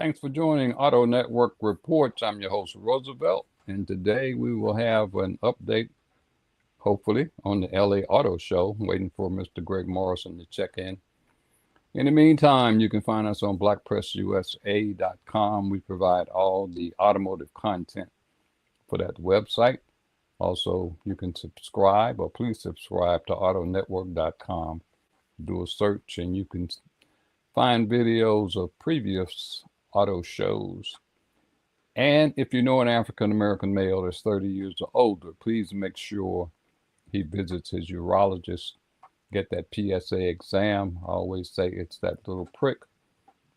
Thanks for joining Auto Network Reports. I'm your host, Roosevelt, and today we will have an update, hopefully, on the LA Auto Show. I'm waiting for Mr. Greg Morrison to check in. In the meantime, you can find us on blackpressusa.com. We provide all the automotive content for that website. Also, you can subscribe, or please subscribe to autonetwork.com. Do a search and you can find videos of previous auto shows. And if you know an African American male that's 30 years or older, please make sure he visits his urologist, get that PSA exam. I always say it's that little prick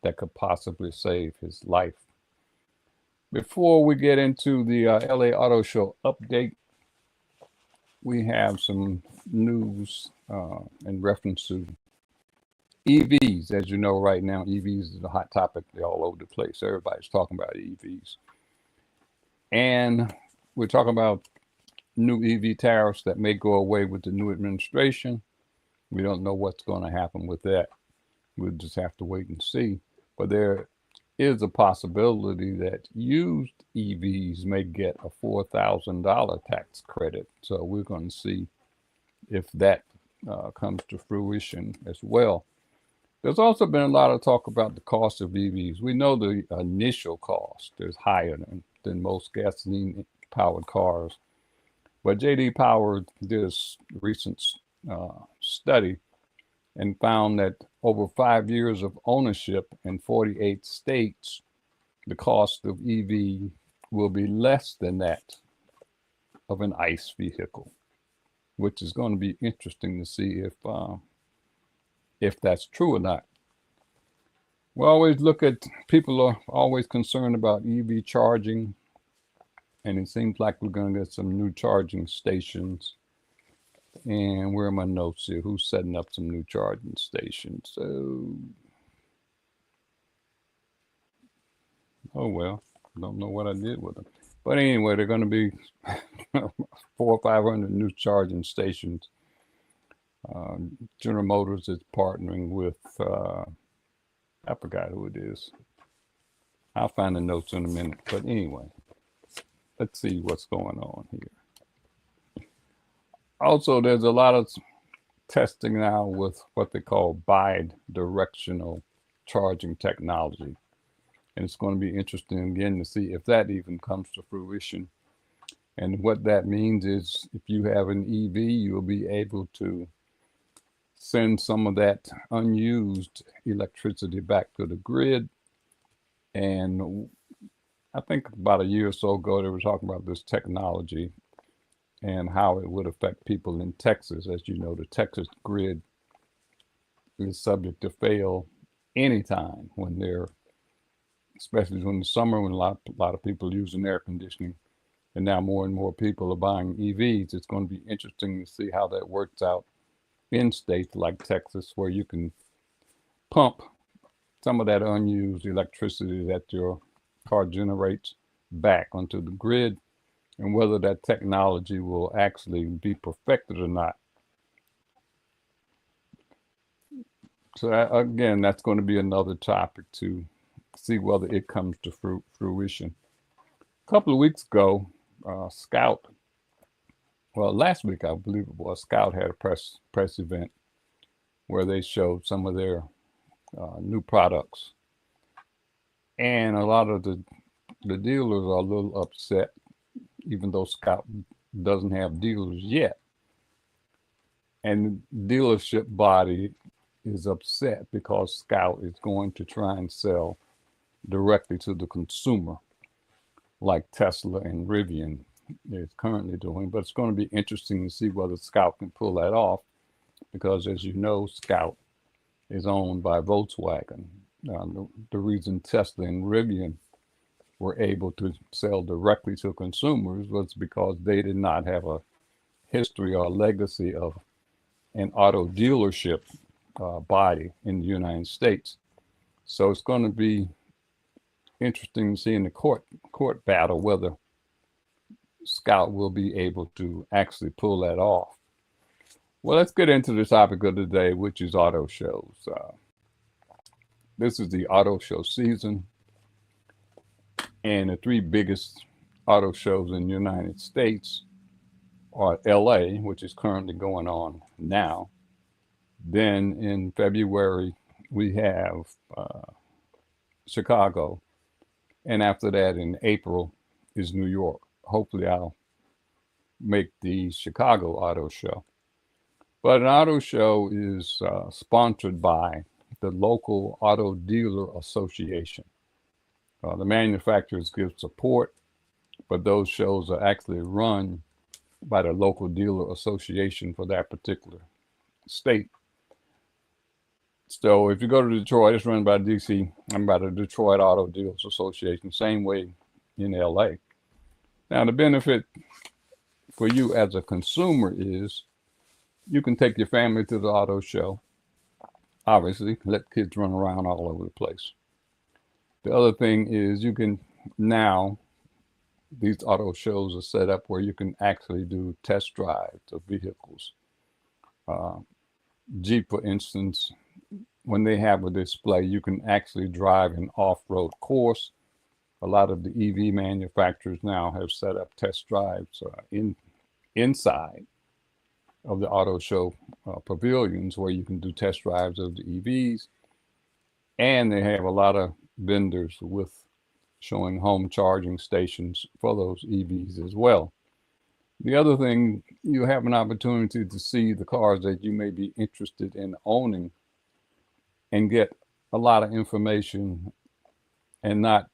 that could possibly save his life. Before we get into the LA Auto Show update, we have some news in reference to EVs. As you know, right now, EVs is a hot topic. They're all over the place. Everybody's talking about EVs. And we're talking about new EV tariffs that may go away with the new administration. We don't know what's going to happen with that. We'll just have to wait and see. But there is a possibility that used EVs may get a $4,000 tax credit. So we're going to see if that comes to fruition as well. There's also been a lot of talk about the cost of EVs. We know the initial cost is higher than most gasoline-powered cars. But J.D. Power did a recent study and found that over 5 years of ownership in 48 states, the cost of EV will be less than that of an ICE vehicle, which is going to be interesting to see if that's true or not. We always look at, people are always concerned about EV charging, and it seems like we're going to get some new charging stations. And where are my notes here? Who's setting up some new charging stations? So, oh well, don't know what I did with them. But anyway, they're going to be 400 or 500 new charging stations. General Motors is partnering with, I forgot who it is. I'll find the notes in a minute. But anyway, let's see what's going on here. Also, there's a lot of testing now with what they call bi-directional charging technology. And it's going to be interesting again to see if that even comes to fruition. And what that means is if you have an EV, you'll be able to send some of that unused electricity back to the grid. And I think about a year or so ago, they were talking about this technology and how it would affect people in Texas. As you know, the Texas grid is subject to fail anytime when they're, especially in the summer when a lot of people are using air conditioning, and now more and more people are buying EVs. It's going to be interesting to see how that works out in states like Texas, where you can pump some of that unused electricity that your car generates back onto the grid, and whether that technology will actually be perfected or not. So again, that's going to be another topic to see whether it comes to fruition. A couple of weeks ago, Scout, well, last week, I believe it was, Scout had a press event where they showed some of their new products. And a lot of the dealers are a little upset, even though Scout doesn't have dealers yet. And the dealership body is upset because Scout is going to try and sell directly to the consumer, like Tesla and Rivian is currently doing. But it's going to be interesting to see whether Scout can pull that off, because as you know, Scout is owned by Volkswagen. The reason Tesla and Rivian were able to sell directly to consumers was because they did not have a history or legacy of an auto dealership body in the United States. So it's going to be interesting to see in the court battle whether Scout will be able to actually pull that off. Well, let's get into the topic of the day, which is auto shows. This is the auto show season. And the three biggest auto shows in the United States are LA, which is currently going on now. Then in February, we have Chicago. And after that, in April, is New York. Hopefully, I'll make the Chicago Auto Show. But an auto show is sponsored by the local auto dealer association. The manufacturers give support, but those shows are actually run by the local dealer association for that particular state. So if you go to Detroit, it's run by by the Detroit Auto Dealers Association, same way in LA. Now, the benefit for you as a consumer is you can take your family to the auto show. Obviously, let kids run around all over the place. The other thing is you can now, these auto shows are set up where you can actually do test drives of vehicles. Jeep, for instance, when they have a display, you can actually drive an off-road course. A lot of the EV manufacturers now have set up test drives inside of the auto show pavilions where you can do test drives of the EVs. And they have a lot of vendors with showing home charging stations for those EVs as well. The other thing, you have an opportunity to see the cars that you may be interested in owning and get a lot of information and not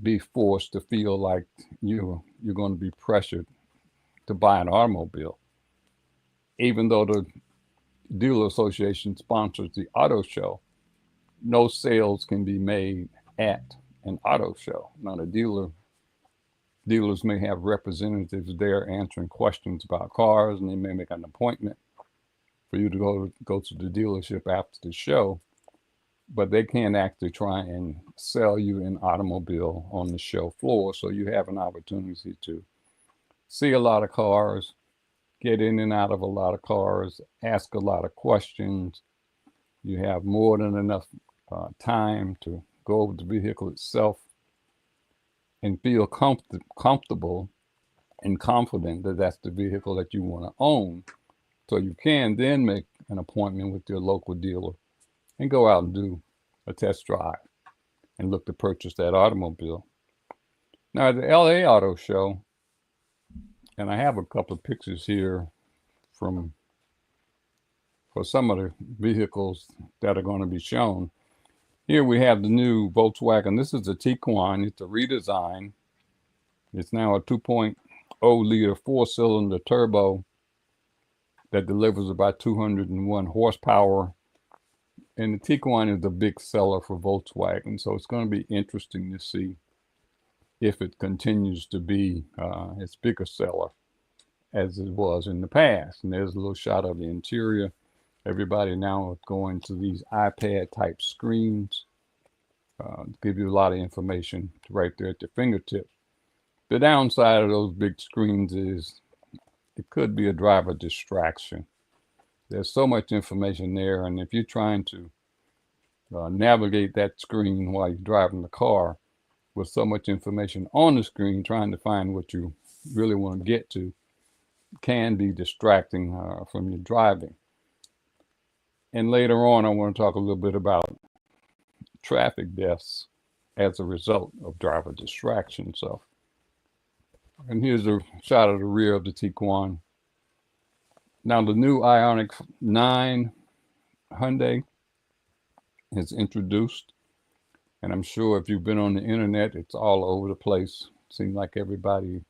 be forced to feel like you're going to be pressured to buy an automobile. Even though the dealer association sponsors the auto show, no sales can be made at an auto show. Now, the dealers may have representatives there answering questions about cars, and they may make an appointment for you to go to the dealership after the show, but they can't actually try and sell you an automobile on the show floor. So you have an opportunity to see a lot of cars, get in and out of a lot of cars, ask a lot of questions. You have more than enough time to go over the vehicle itself and feel comfortable and confident that that's the vehicle that you want to own. So you can then make an appointment with your local dealer and go out and do a test drive and look to purchase that automobile. Now, at the LA Auto Show, and I have a couple of pictures here for some of the vehicles that are going to be shown. Here we have the new Volkswagen. This is the Tiguan. It's a redesign. It's now a 2.0 liter four-cylinder turbo that delivers about 201 horsepower. And the Tiguan is a big seller for Volkswagen, so it's going to be interesting to see if it continues to be its bigger seller as it was in the past. And there's a little shot of the interior. Everybody now is going to these iPad-type screens to give you a lot of information right there at your fingertips. The downside of those big screens is it could be a driver distraction. There's so much information there, and if you're trying to navigate that screen while you're driving the car with so much information on the screen, trying to find what you really want to get to, can be distracting from your driving. And later on, I want to talk a little bit about traffic deaths as a result of driver distraction. So, and here's a shot of the rear of the Tiguan. Now, the new Ioniq 9 Hyundai is introduced, and I'm sure if you've been on the internet, it's all over the place. Seems like everybody,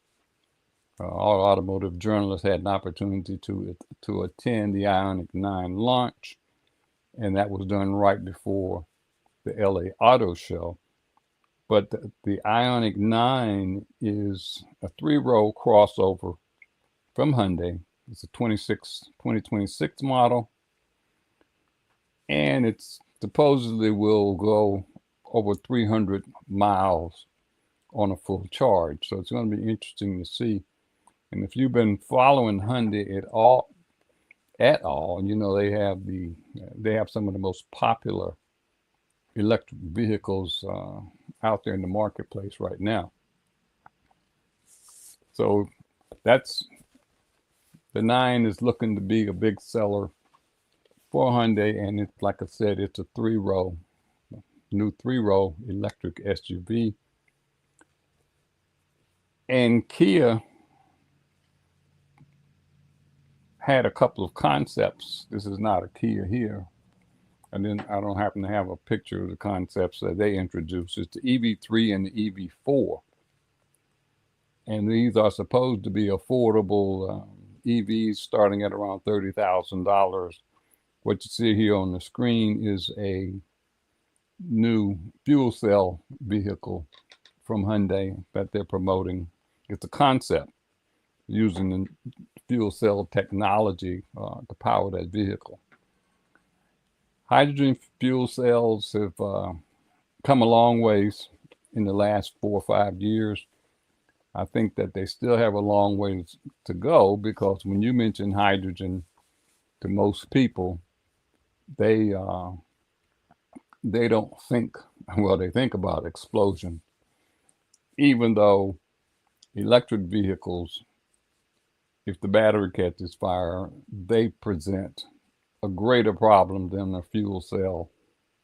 all automotive journalists had an opportunity to attend the Ioniq 9 launch, and that was done right before the LA Auto Show. But the Ioniq 9 is a 3-row crossover from Hyundai. It's a 2026 model, and it supposedly will go over 300 miles on a full charge. So it's going to be interesting to see. And if you've been following Hyundai at all, you know they have some of the most popular electric vehicles out there in the marketplace right now. So that's the 9 is looking to be a big seller for Hyundai, and it's like I said, it's a new 3-row electric SUV. And Kia had a couple of concepts. This is not a Kia here. And then I don't happen to have a picture of the concepts that they introduced. It's the EV3 and the EV4. And these are supposed to be affordable EVs starting at around $30,000. What you see here on the screen is a new fuel cell vehicle from Hyundai that they're promoting. It's a concept using the fuel cell technology to power that vehicle. Hydrogen fuel cells have come a long ways in the last 4 or 5 years. I think that they still have a long ways to go, because when you mention hydrogen to most people, they don't think, well, they think about explosion, even though electric vehicles, if the battery catches fire, they present a greater problem than a fuel cell,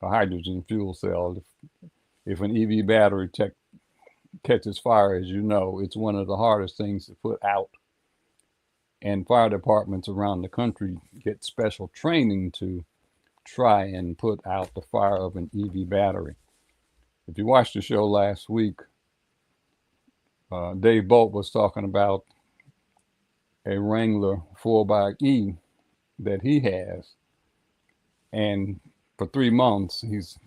a hydrogen fuel cell. If an EV battery catches fire, as you know, it's one of the hardest things to put out. And fire departments around the country get special training to try and put out the fire of an EV battery. If you watched the show last week, Dave Bolt was talking about a Wrangler 4xe that he has, and for 3 months he's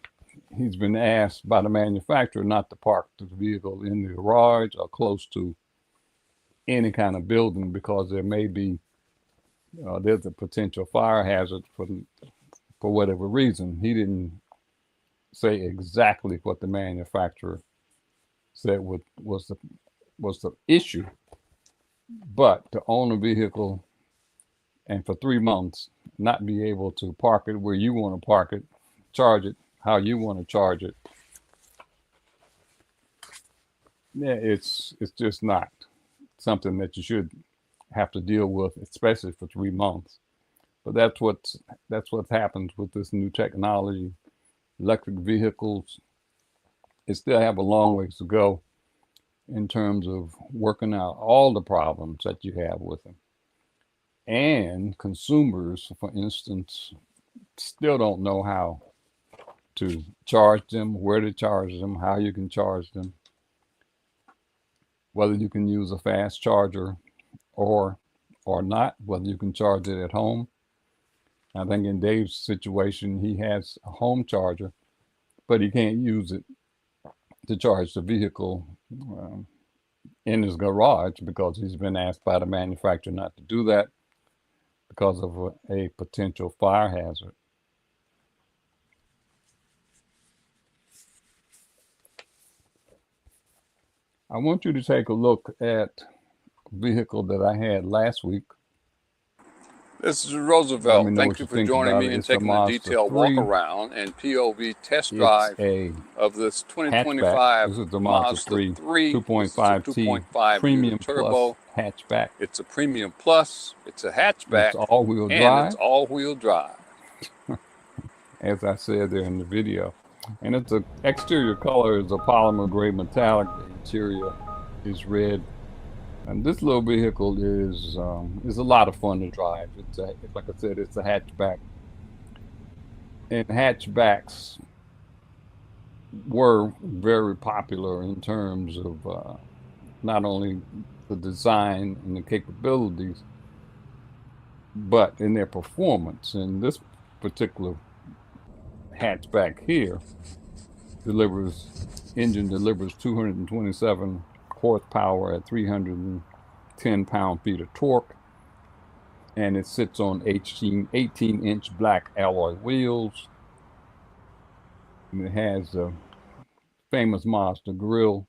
been asked by the manufacturer not to park the vehicle in the garage or close to any kind of building, because there may be there's a potential fire hazard for whatever reason. He didn't say exactly what the manufacturer said was the issue, but to own a vehicle and for 3 months not be able to park it where you want to park it, charge it how you want to charge it, yeah, it's just not something that you should have to deal with, especially for 3 months. But that's what happens with this new technology. Electric vehicles, it still have a long ways to go in terms of working out all the problems that you have with them. And consumers, for instance, still don't know how to charge them, where to charge them, how you can charge them, whether you can use a fast charger or not, whether you can charge it at home. I think in Dave's situation, he has a home charger, but he can't use it to charge the vehicle in his garage, because he's been asked by the manufacturer not to do that because of a potential fire hazard. I want you to take a look at a vehicle that I had last week. This is Roosevelt. Thank you for joining me and taking a detailed walk around and POV test drive of this 2025 This is the Mazda 3 2.5T Premium Turbo hatchback. It's a Premium Plus. It's a hatchback. It's all-wheel drive. And it's all-wheel drive. As I said there in the video. And its exterior color is a polymer gray metallic. The interior is red. And this little vehicle is a lot of fun to drive. Like I said, it's a hatchback. And hatchbacks were very popular in terms of not only the design and the capabilities, but in their performance. And this particular hatchback here engine delivers 227 horsepower at 310 pound-feet of torque, and it sits on 18-inch black alloy wheels, and it has a famous Mazda grille.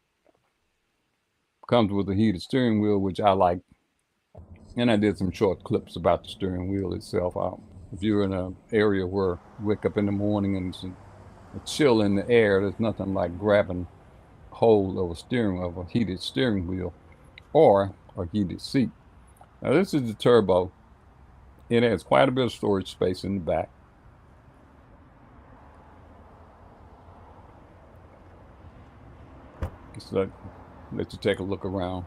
Comes with a heated steering wheel, which I like, and I did some short clips about the steering wheel itself. If you're in an area where you wake up in the morning and it's a chill in the air, there's nothing like grabbing hold of a heated steering wheel or a heated seat. Now this is the turbo. It has quite a bit of storage space in the back. So let you take a look around.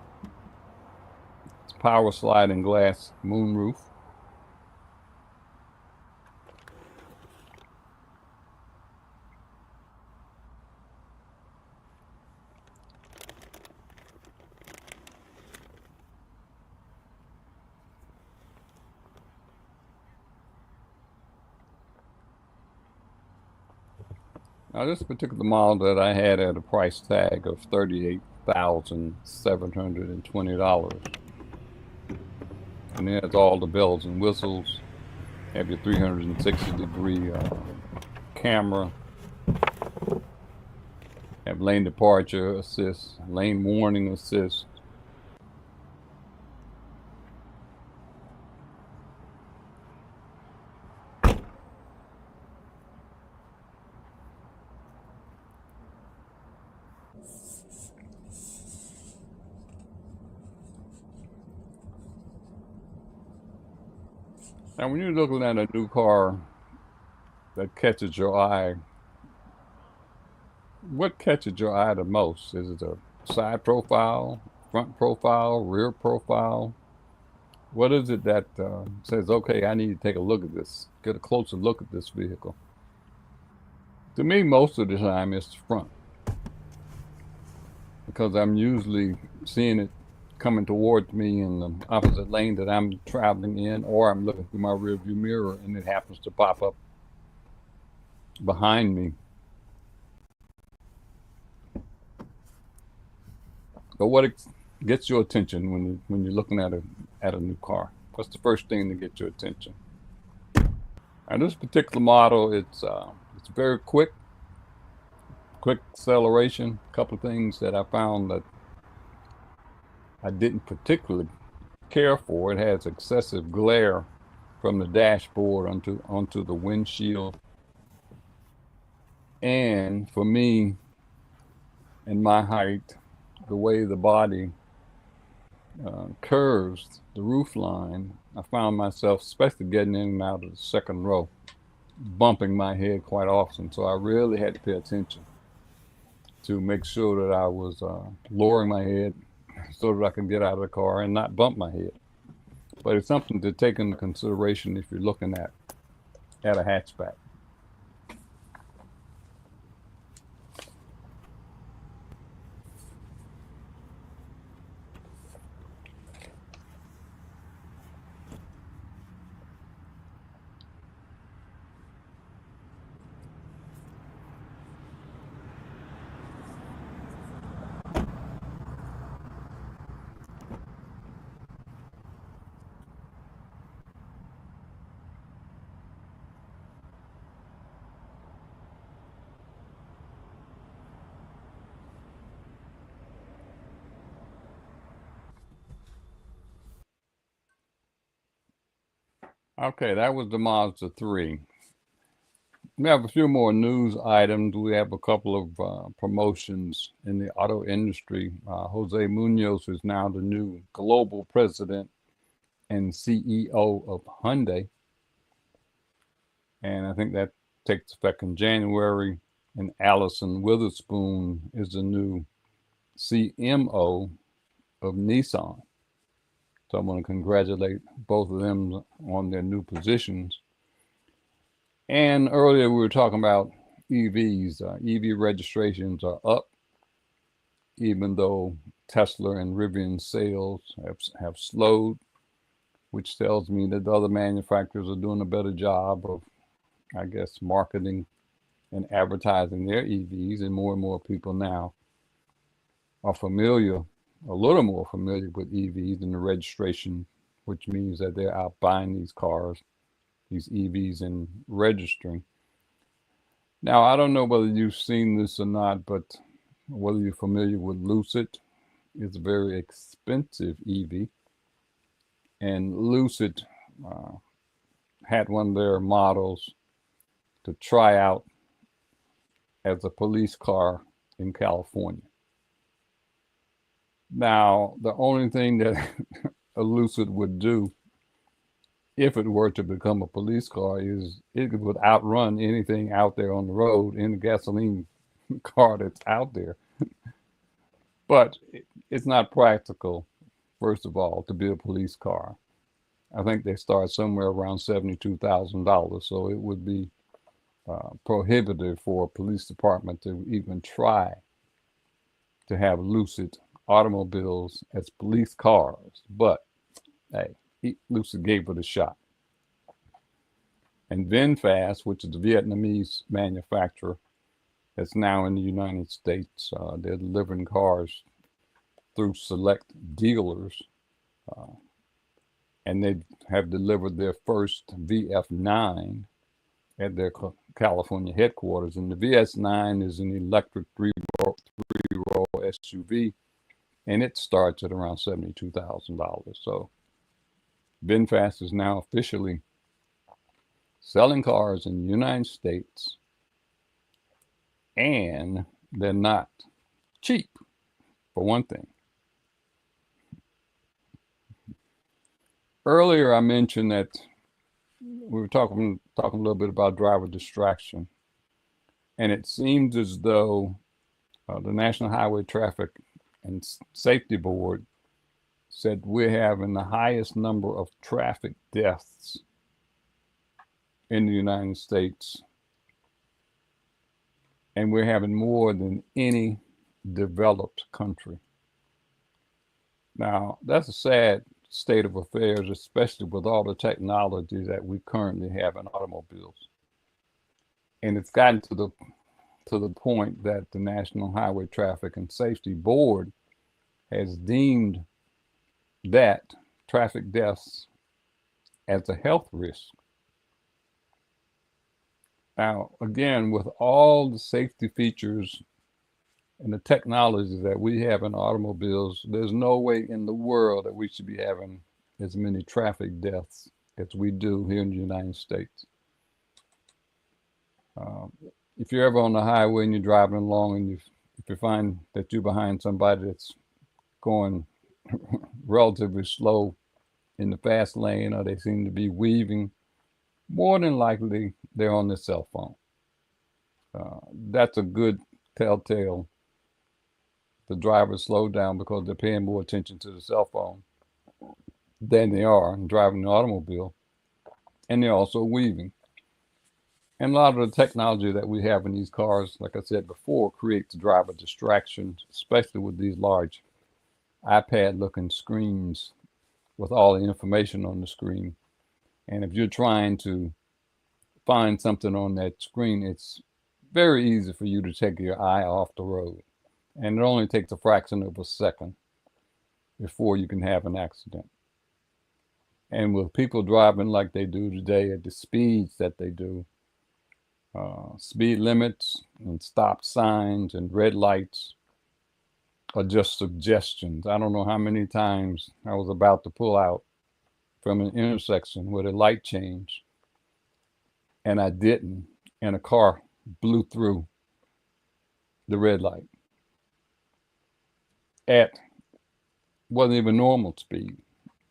It's power sliding glass moonroof. Now this particular model that I had at a price tag of $38,720. And it has all the bells and whistles. Have your 360-degree camera. Have lane departure assist, lane warning assist. Now, when you're looking at a new car that catches your eye, what catches your eye the most? Is it a side profile, front profile, rear profile? What is it that says, okay, I need to take a look at this, get a closer look at this vehicle? To me, most of the time, it's the front, because I'm usually seeing it coming towards me in the opposite lane that I'm traveling in, or I'm looking through my rearview mirror and it happens to pop up behind me. But what gets your attention when you're looking at a new car? What's the first thing to get your attention? And this particular model, it's very quick acceleration. A couple of things that I found that I didn't particularly care for. It has excessive glare from the dashboard onto the windshield. And for me, in my height, the way the body curves the roof line, I found myself, especially getting in and out of the second row, bumping my head quite often. So I really had to pay attention to make sure that I was lowering my head so that I can get out of the car and not bump my head. But it's something to take into consideration if you're looking at a hatchback. Okay, that was the Mazda 3. We have a few more news items. We have a couple of promotions in the auto industry. Jose Munoz is now the new global president and CEO of Hyundai. And I think that takes effect in January. And Allison Witherspoon is the new CMO of Nissan. So I want to congratulate both of them on their new positions. And earlier we were talking about EVs. EV registrations are up, even though Tesla and Rivian sales have slowed, which tells me that the other manufacturers are doing a better job of, I guess, marketing and advertising their EVs, and more people now are a little more familiar with EVs and the registration, which means that they're out buying these cars, these EVs, and registering. Now, I don't know whether you've seen this or not, but whether you're familiar with Lucid. It's a very expensive EV. And Lucid had one of their models to try out as a police car in California. Now, the only thing that a Lucid would do if it were to become a police car is it would outrun anything out there on the road in the gasoline car that's out there. But it's not practical, first of all, to be a police car. I think they start somewhere around $72,000, so it would be prohibitive for a police department to even try to have Lucid automobiles as police cars. But hey, Lucid gave it a shot. And VinFast, which is a Vietnamese manufacturer that's now in the United States, they're delivering cars through select dealers. And they have delivered their first VF9 at their California headquarters. And the VS9 is an electric three-row SUV, and it starts at around $72,000. So VinFast is now officially selling cars in the United States, and they're not cheap, for one thing. Earlier, I mentioned that we were talking a little bit about driver distraction, and it seems as though the National Highway Traffic and Safety Board said we're having the highest number of traffic deaths in the United States, and we're having more than any developed country. Now, that's a sad state of affairs, especially with all the technology that we currently have in automobiles. And it's gotten to the point that the National Highway Traffic and Safety Board has deemed that traffic deaths as a health risk. Now, again, with all the safety features and the technology that we have in automobiles, there's no way in the world that we should be having as many traffic deaths as we do here in the United States. If you're ever on the highway and you're driving along and if you find that you're behind somebody that's going relatively slow in the fast lane, or they seem to be weaving, more than likely they're on their cell phone. That's a good telltale. The drivers slow down because they're paying more attention to the cell phone than they are driving the automobile. And they're also weaving. And a lot of the technology that we have in these cars, like I said before, creates driver distraction, especially with these large iPad-looking screens with all the information on the screen. And if you're trying to find something on that screen, it's very easy for you to take your eye off the road. And it only takes a fraction of a second before you can have an accident. And with people driving like they do today at the speeds that they do, speed limits and stop signs and red lights are just suggestions. I don't know how many times I was about to pull out from an intersection with a light change, and I didn't, and a car blew through the red light at wasn't even normal speed.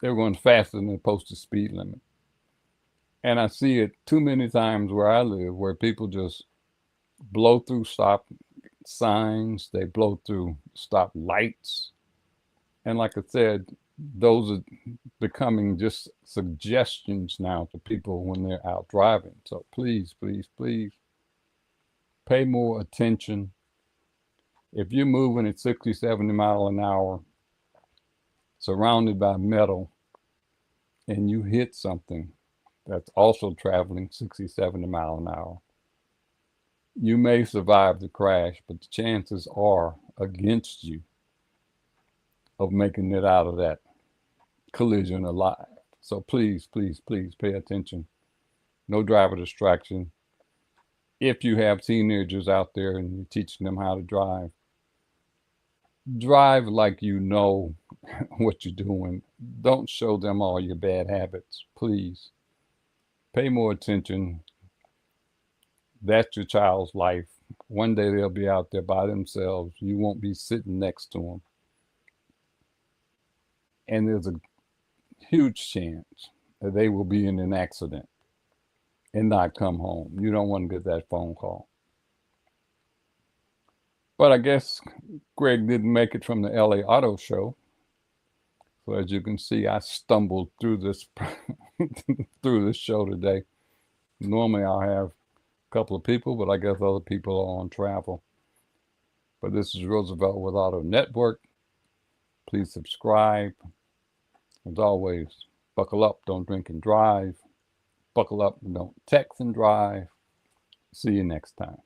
They were going faster than the posted speed limit. And I see it too many times where I live, where people just blow through stop signs, they blow through stop lights. And like I said, those are becoming just suggestions now to people when they're out driving. So please, please, please pay more attention. If you're moving at 60, 70 miles an hour, surrounded by metal, and you hit something that's also traveling 60, 70 miles an hour, you may survive the crash, but the chances are against you of making it out of that collision alive. So please, please, please pay attention. No driver distraction. If you have teenagers out there and you're teaching them how to drive, drive like you know what you're doing. Don't show them all your bad habits, please. Pay more attention. That's your child's life. One day they'll be out there by themselves. You won't be sitting next to them. and there's a huge chance that they will be in an accident and not come home. You don't want to get that phone call. But I guess Greg didn't make it from the LA Auto Show. So as you can see, I stumbled through this through this show today. Normally I'll have a couple of people, but I guess other people are on travel. But this is Roosevelt with Auto Network. Please subscribe. As always, buckle up, don't drink and drive. Buckle up and don't text and drive. See you next time.